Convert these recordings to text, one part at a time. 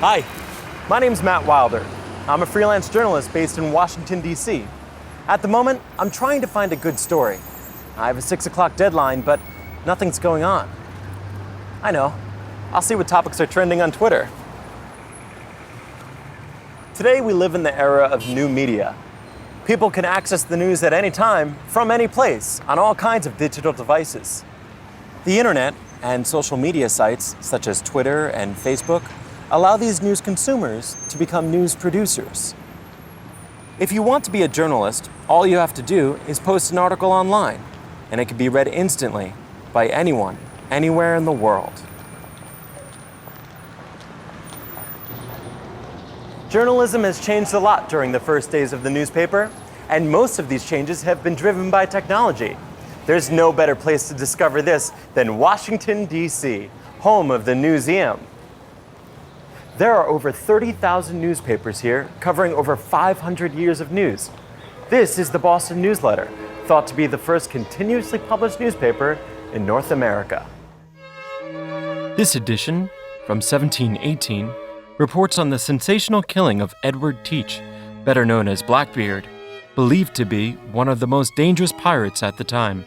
Hi, my name's Matt Wilder. I'm a freelance journalist based in Washington, D.C. At the moment, I'm trying to find a good story. I have a 6 o'clock deadline, but nothing's going on. I know. I'll see what topics are trending on Twitter. Today, we live in the era of new media. People can access the news at any time, from any place, on all kinds of digital devices. The internet and social media sites, such as Twitter and Facebook, allow these news consumers to become news producers. If you want to be a journalist, all you have to do is post an article online, and it can be read instantly by anyone, anywhere in the world. Journalism has changed a lot during the first days of the newspaper, and most of these changes have been driven by technology. There's no better place to discover this than Washington, D.C., home of the newseum. There are over 30,000 newspapers here, covering over 500 years of news. This is the Boston Newsletter, thought to be the first continuously published newspaper in North America. This edition, from 1718, reports on the sensational killing of Edward Teach, better known as Blackbeard, believed to be one of the most dangerous pirates at the time.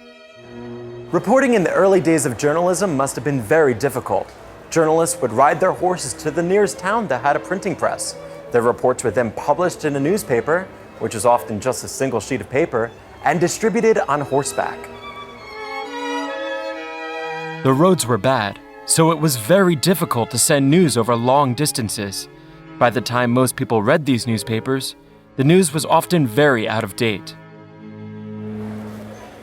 Reporting in the early days of journalism must have been very difficult. Journalists would ride their horses to the nearest town that had a printing press. Their reports were then published in a newspaper, which was often just a single sheet of paper, and distributed on horseback. The roads were bad, so it was very difficult to send news over long distances. By the time most people read these newspapers, the news was often very out of date.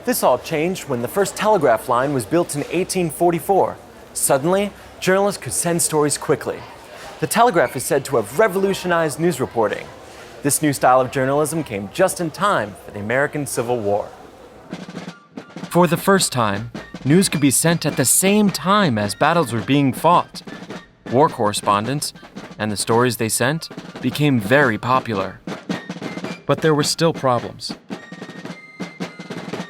This all changed when the first telegraph line was built in 1844. Suddenly, journalists could send stories quickly. The telegraph is said to have revolutionized news reporting. This new style of journalism came just in time for the American Civil War. For the first time, news could be sent at the same time as battles were being fought. War correspondents, and the stories they sent, became very popular. But there were still problems.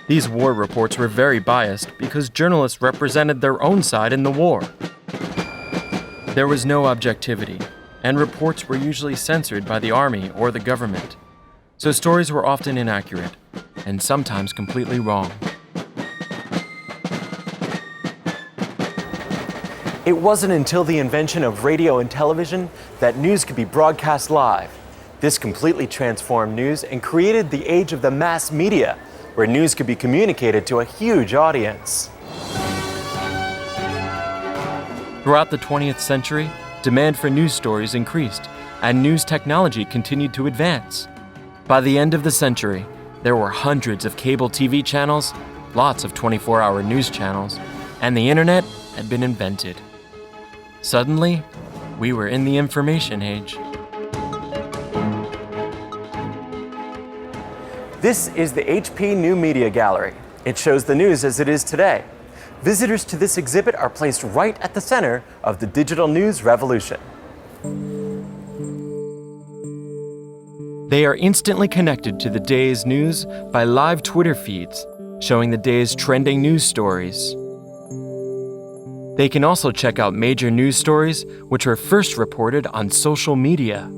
These war reports were very biased because journalists represented their own side in the war. There was no objectivity, and reports were usually censored by the army or the government. So stories were often inaccurate, and sometimes completely wrong. It wasn't until the invention of radio and television that news could be broadcast live. This completely transformed news and created the age of the mass media, where news could be communicated to a huge audience. Throughout the 20th century, demand for news stories increased, and news technology continued to advance. By the end of the century, there were hundreds of cable TV channels, lots of 24-hour news channels, and the internet had been invented. Suddenly, we were in the information age. This is the HP New Media Gallery. It shows the news as it is today. Visitors to this exhibit are placed right at the center of the digital news revolution. They are instantly connected to the day's news by live Twitter feeds, showing the day's trending news stories. They can also check out major news stories which were first reported on social media.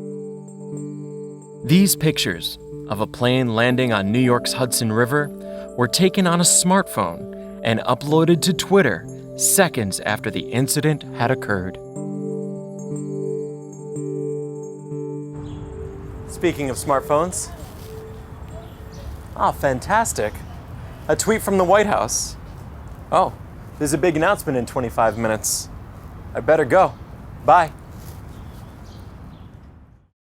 These pictures of a plane landing on New York's Hudson River were taken on a smartphone and uploaded to Twitter seconds after the incident had occurred. Speaking of smartphones, fantastic. A tweet from the White House. Oh, there's a big announcement in 25 minutes. I better go. Bye.